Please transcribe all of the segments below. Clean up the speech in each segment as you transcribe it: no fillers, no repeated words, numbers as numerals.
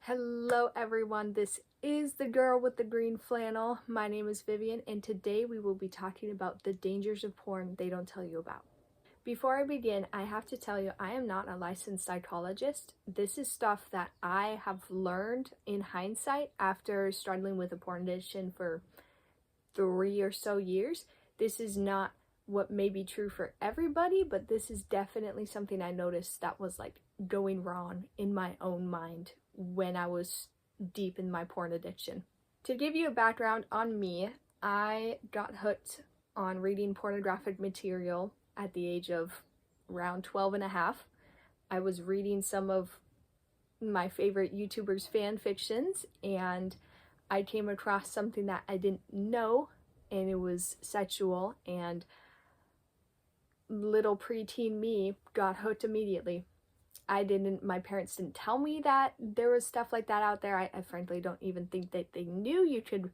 Hello everyone, this is the girl with the green flannel. My name is Vivian and today we will be talking about the dangers of porn they don't tell you about. Before I begin, I have to tell you I am not a licensed psychologist. This is stuff that I have learned in hindsight after struggling with a porn addiction for 3 or so years. This is not what may be true for everybody, but this is definitely something I noticed that was like going wrong in my own mind when I was deep in my porn addiction. To give you a background on me, I got hooked on reading pornographic material at the age of around 12 and a half. I was reading some of my favorite YouTubers' fan fictions and I came across something that I didn't know, and it was sexual, and little preteen me got hooked immediately. My parents didn't tell me that there was stuff like that out there. I frankly don't even think that they knew you could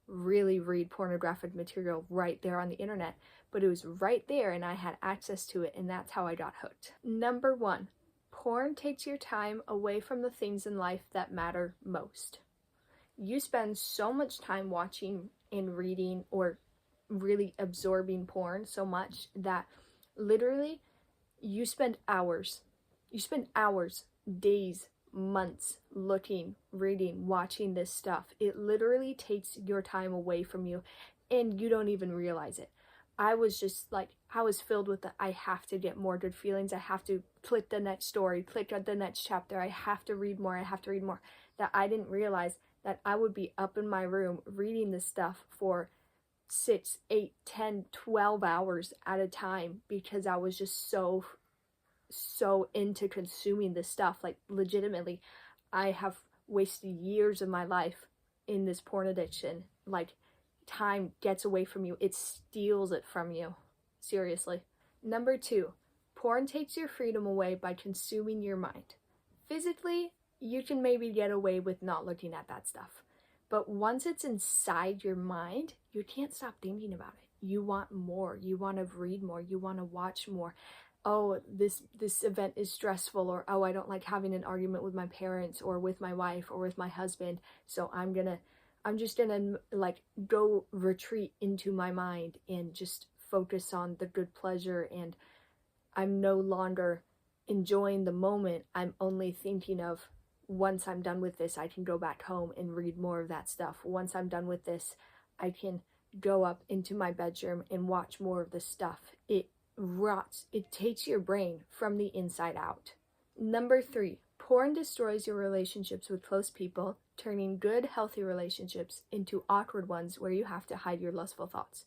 really read pornographic material right there on the internet, but it was right there and I had access to it, and that's how I got hooked. Number 1, porn takes your time away from the things in life that matter most. You spend so much time watching and reading or really absorbing porn so much that literally you spend hours, days, months looking, reading, watching this stuff. It literally takes your time away from you and you don't even realize it. I was filled with I have to get more good feelings. I have to click the next story, click on the next chapter. I have to read more. That I didn't realize that I would be up in my room reading this stuff for 6, 8, 10, 12 hours at a time because I was just so into consuming this stuff. Like, legitimately, I have wasted years of my life in this porn addiction. Like, time gets away from you. It steals it from you. Seriously. Number 2, porn takes your freedom away by consuming your mind. Physically, you can maybe get away with not looking at that stuff. But once it's inside your mind, you can't stop thinking about it. You want more. You want to read more. You want to watch more. Oh, this event is stressful, or oh, I don't like having an argument with my parents or with my wife or with my husband, so I'm just gonna like go retreat into my mind and just focus on the good pleasure, and I'm no longer enjoying the moment. I'm only thinking of, once I'm done with this, I can go back home and read more of that stuff. Once I'm done with this, I can go up into my bedroom and watch more of this stuff. It rots. It takes your brain from the inside out. Number 3, porn destroys your relationships with close people, turning good, healthy relationships into awkward ones where you have to hide your lustful thoughts.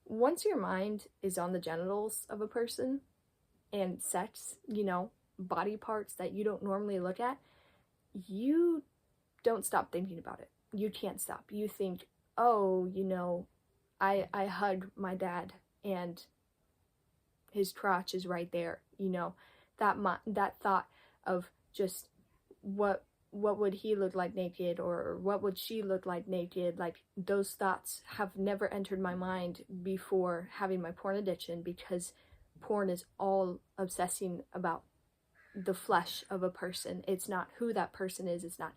Once your mind is on the genitals of a person and sex, body parts that you don't normally look at, you don't stop thinking about it. You can't stop. You think, oh, I hug my dad and his crotch is right there. That thought of just what would he look like naked, or what would she look like naked? Like, those thoughts have never entered my mind before having my porn addiction, because porn is all obsessing about the flesh of a person. It's not who that person is. It's not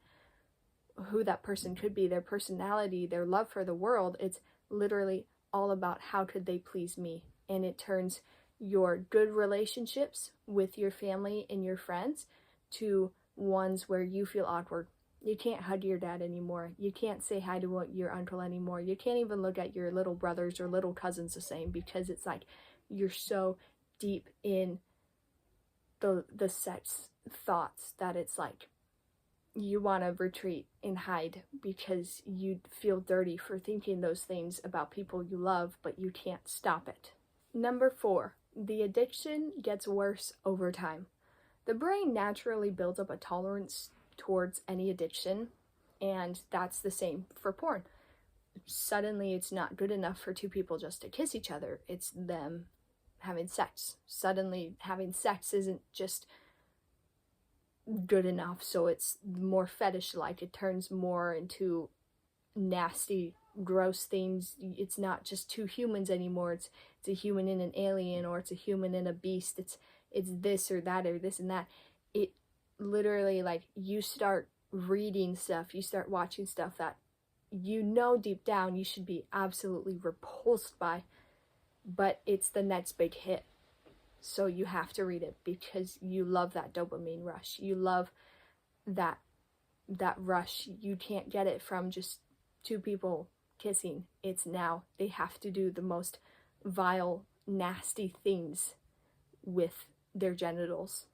who that person could be, their personality, their love for the world. It's literally all about how could they please me. And it turns your good relationships with your family and your friends to ones where you feel awkward. You can't hug your dad anymore. You can't say hi to your uncle anymore. You can't even look at your little brothers or little cousins the same, because it's like you're so deep in the sex thoughts that it's like you want to retreat and hide because you feel dirty for thinking those things about people you love, but you can't stop it. Number 4, the addiction gets worse over time. The brain naturally builds up a tolerance towards any addiction, and that's the same for porn. Suddenly, it's not good enough for 2 people just to kiss each other. It's them having sex. Suddenly, having sex isn't just good enough, so it's more fetish-like. It turns more into nasty, gross things. It's not just 2 humans anymore. It's a human and an alien, or it's a human and a beast. It's this or that or this and that. It literally, like, you start reading stuff, you start watching stuff that you know deep down you should be absolutely repulsed by, but it's the next big hit. So you have to read it because you love that dopamine rush. You love that rush. You can't get it from just two people kissing. It's now they have to do the most vile, nasty things with their genitals.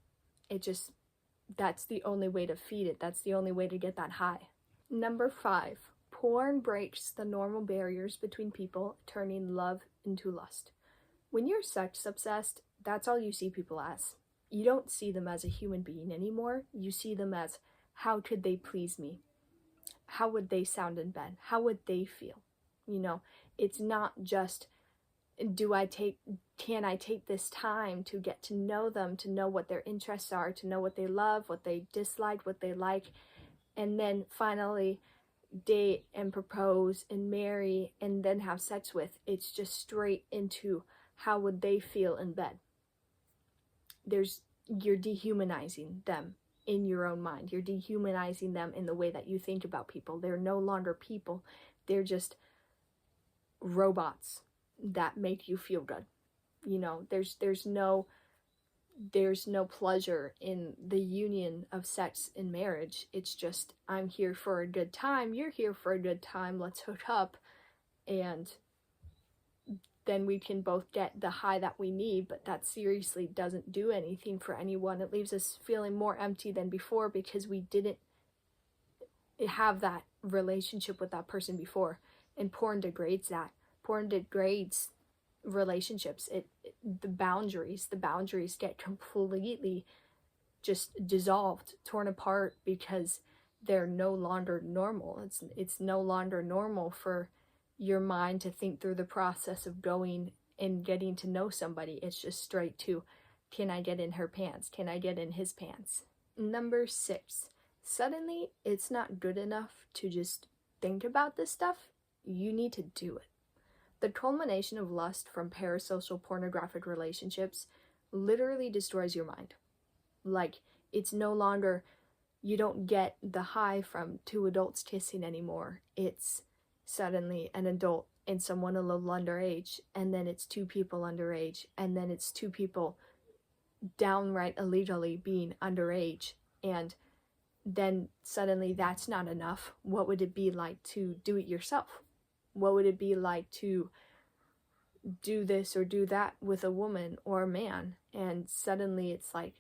That's the only way to feed it. That's the only way to get that high. Number 5, porn breaks the normal barriers between people, turning love into lust. When you're sex obsessed, that's all you see people as. You don't see them as a human being anymore. You see them as, how could they please me? How would they sound in bed? How would they feel? It's not just, can I take this time to get to know them, to know what their interests are, to know what they love, what they dislike, what they like, and then finally date and propose and marry and then have sex with. It's just straight into, how would they feel in bed? You're dehumanizing them in your own mind. You're dehumanizing them in the way that you think about people. They're no longer people. They're just robots that make you feel good. There's no pleasure in the union of sex in marriage. It's just, I'm here for a good time, you're here for a good time, let's hook up, and then we can both get the high that we need. But that seriously doesn't do anything for anyone. It leaves us feeling more empty than before because we didn't have that relationship with that person before. And porn degrades that. Porn degrades relationships. The boundaries get completely just dissolved, torn apart, because they're no longer normal. It's no longer normal for your mind to think through the process of going and getting to know somebody. It's just straight to, can I get in her pants? Can I get in his pants? Number 6, suddenly it's not good enough to just think about this stuff. You need to do it. The culmination of lust from parasocial pornographic relationships literally destroys your mind. Like, it's no longer, you don't get the high from 2 adults kissing anymore. It's suddenly an adult and someone a little underage, and then it's 2 people underage, and then it's 2 people downright illegally being underage, and then suddenly that's not enough. What would it be like to do it yourself? What would it be like to do this or do that with a woman or a man? And suddenly it's like,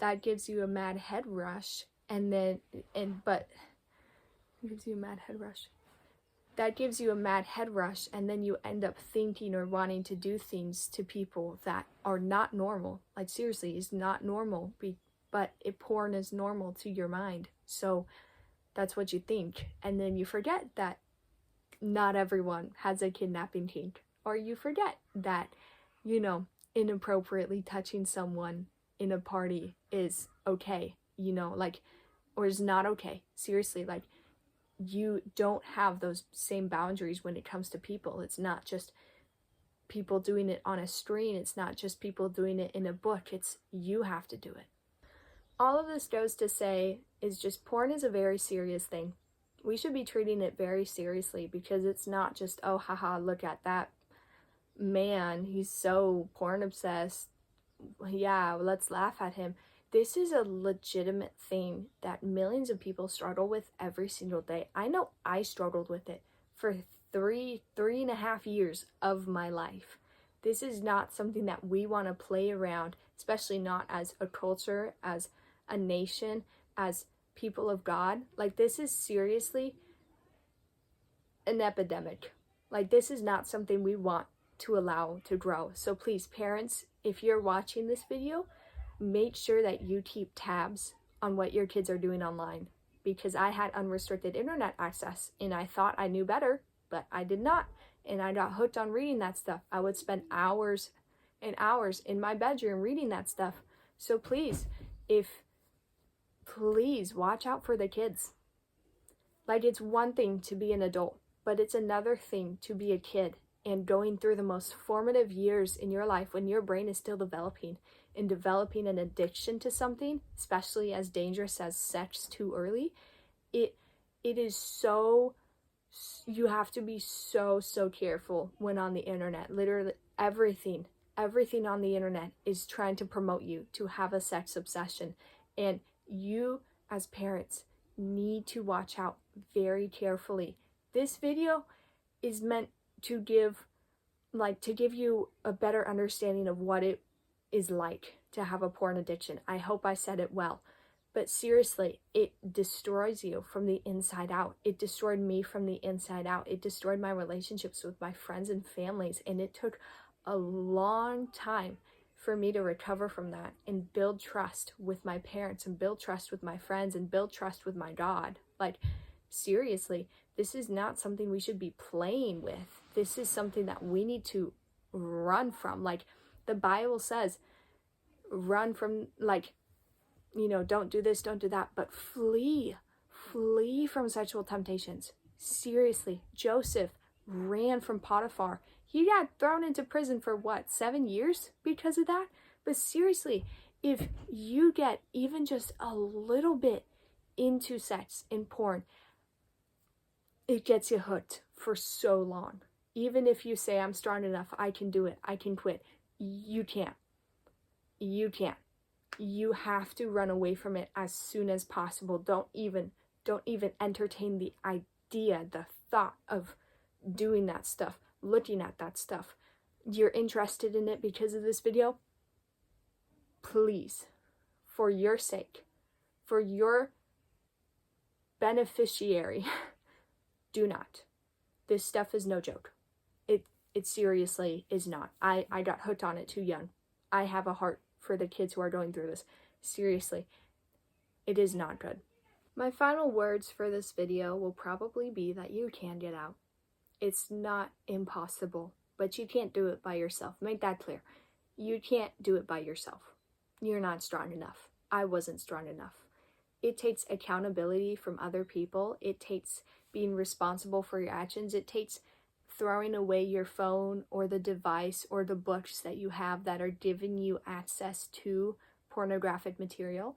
that gives you a mad head rush, that gives you a mad head rush, and then you end up thinking or wanting to do things to people that are not normal. Like, seriously, is not normal, but porn is normal to your mind. So that's what you think, and then you forget that not everyone has a kidnapping kink, or you forget that, inappropriately touching someone in a party is okay, or is not okay. Seriously, like, you don't have those same boundaries when it comes to people. It's not just people doing it on a screen. It's not just people doing it in a book. It's, you have to do it. All of this goes to say is just, porn is a very serious thing. We should be treating it very seriously, because it's not just, oh, haha, look at that man, he's so porn obsessed, yeah, let's laugh at him. This is a legitimate thing that millions of people struggle with every single day. I know I struggled with it for three and a half years of my life. This is not something that we want to play around, especially not as a culture, as a nation, as people of God. Like, this is seriously an epidemic. Like, this is not something we want to allow to grow. So please, parents, if you're watching this video, make sure that you keep tabs on what your kids are doing online, because I had unrestricted internet access and I thought I knew better, but I did not, and I got hooked on reading that stuff. I would spend hours and hours in my bedroom reading that stuff. So please watch out for the kids. Like, it's one thing to be an adult. But it's another thing to be a kid and going through the most formative years in your life when your brain is still developing and developing an addiction to something, especially as dangerous as sex too early. It is so, you have to be so careful when on the internet. Literally everything on the internet is trying to promote you to have a sex obsession, and you as parents need to watch out very carefully. This video is meant to give you a better understanding of what it is like to have a porn addiction. I hope I said it well. But seriously, it destroys you from the inside out. It destroyed me from the inside out. It destroyed my relationships with my friends and families. And it took a long time for me to recover from that and build trust with my parents and build trust with my friends and build trust with my God. Like, seriously, this is not something we should be playing with. This is something that we need to run from. Like, the Bible says, run from, like, don't do this, don't do that, but flee from sexual temptations. Seriously, Joseph ran from Potiphar. He got thrown into prison for 7 years because of that? But seriously, if you get even just a little bit into sex and porn, it gets you hooked for so long. Even if you say, I'm strong enough, I can do it, I can quit. You can't. You have to run away from it as soon as possible. Don't even entertain the idea, the thought of doing that stuff, looking at that stuff. You're interested in it because of this video? Please, for your sake, for your beneficiary, do not. This stuff is no joke. It seriously is not. I got hooked on it too young. I have a heart for the kids who are going through this. Seriously, it is not good. My final words for this video will probably be that you can get out. It's not impossible, but you can't do it by yourself. Make that clear. You can't do it by yourself. You're not strong enough. I wasn't strong enough. It takes accountability from other people. It takes being responsible for your actions. It takes throwing away your phone or the device or the books that you have that are giving you access to pornographic material,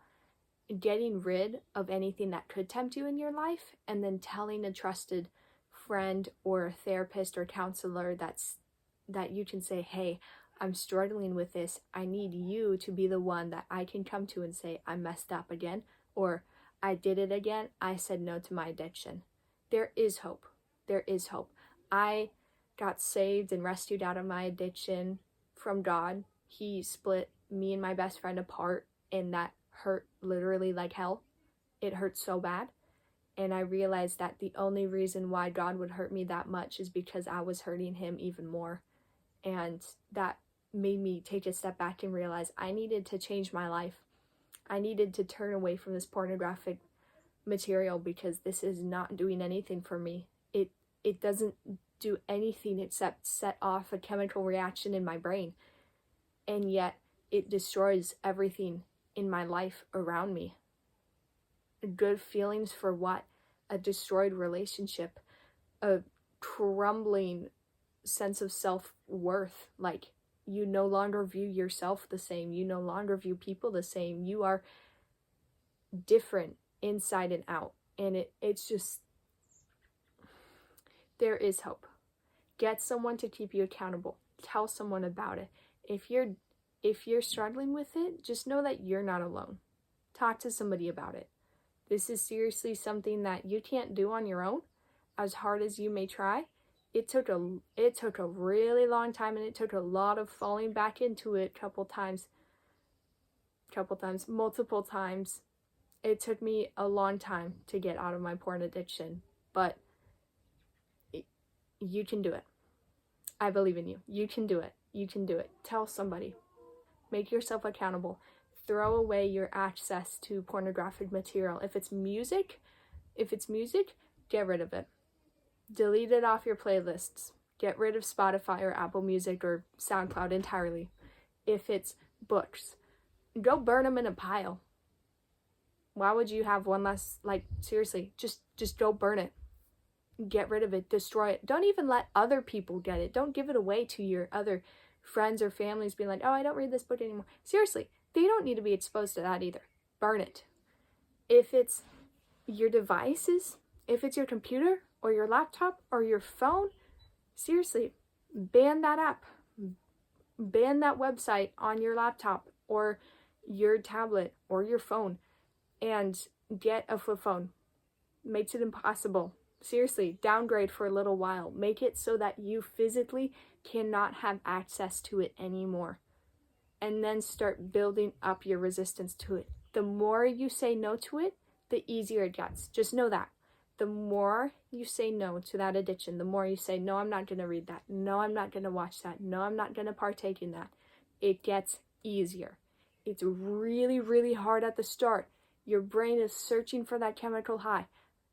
getting rid of anything that could tempt you in your life, and then telling a trusted friend or a therapist or counselor that you can say, hey, I'm struggling with this. I need you to be the one that I can come to and say, I messed up again, or I did it again. I said no to my addiction. There is hope. There is hope. I got saved and rescued out of my addiction from God. He split me and my best friend apart, and that hurt literally like hell. It hurt so bad. And I realized that the only reason why God would hurt me that much is because I was hurting him even more. And that made me take a step back and realize I needed to change my life. I needed to turn away from this pornographic material because this is not doing anything for me. It doesn't do anything except set off a chemical reaction in my brain. And yet it destroys everything in my life around me. Good feelings for what? A destroyed relationship, a crumbling sense of self-worth. Like, you no longer view yourself the same. You no longer view people the same. You are different inside and out. And it's just, there is hope. Get someone to keep you accountable. Tell someone about it. If you're struggling with it, just know that you're not alone. Talk to somebody about it. This is seriously something that you can't do on your own, as hard as you may try. It took a really long time, and it took a lot of falling back into it multiple times. It took me a long time to get out of my porn addiction, but you can do it. I believe in you. You can do it. You can do it. Tell somebody. Make yourself accountable. Throw away your access to pornographic material. If it's music, get rid of it. Delete it off your playlists. Get rid of Spotify or Apple Music or SoundCloud entirely. If it's books, go burn them in a pile. Why would you have one less? Like, seriously, just go burn it. get rid of it, destroy it. Don't even let other people get it. Don't give it away to your other friends or families being like, oh, I don't read this book anymore. Seriously, they don't need to be exposed to that either. Burn it. If it's your devices, if it's your computer or your laptop or your phone, seriously, ban that app. Ban that website on your laptop or your tablet or your phone, and get a flip phone. Makes it impossible. Seriously, downgrade for a little while. Make it so that you physically cannot have access to it anymore. And then start building up your resistance to it. The more you say no to it, the easier it gets. Just know that. The more you say no to that addiction, the more you say, no, I'm not going to read that. No, I'm not going to watch that. No, I'm not going to partake in that. It gets easier. It's really, really hard at the start. Your brain is searching for that chemical high.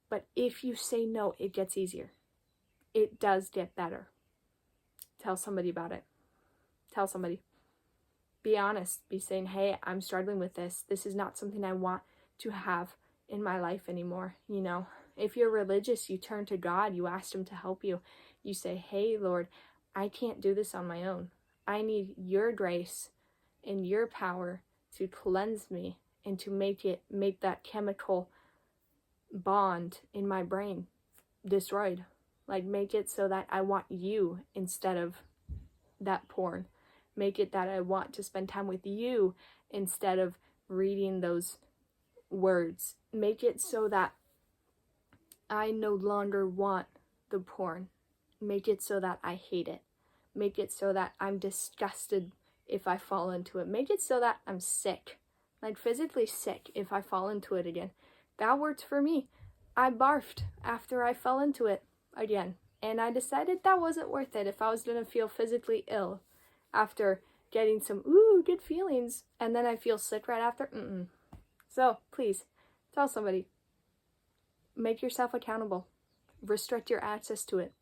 But if you say no, it gets easier. It does get better. Tell somebody about it. Tell somebody. Be honest. Be saying, hey, I'm struggling with this. This is not something I want to have in my life anymore. You know, if you're religious, you turn to God. You ask him to help you. You say, hey, Lord, I can't do this on my own. I need your grace and your power to cleanse me and to make that chemical bond in my brain destroyed. Like, make it so that I want you instead of that porn. Make it that I want to spend time with you instead of reading those words. Make it so that I no longer want the porn. Make it so that I hate it. Make it so that I'm disgusted if I fall into it. Make it so that I'm sick, like physically sick if I fall into it again. That worked for me. I barfed after I fell into it again. And I decided that wasn't worth it if I was going to feel physically ill after getting some, good feelings, and then I feel sick right after. So, please, tell somebody. Make yourself accountable. Restrict your access to it.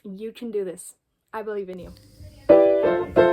You can do this. I believe in you.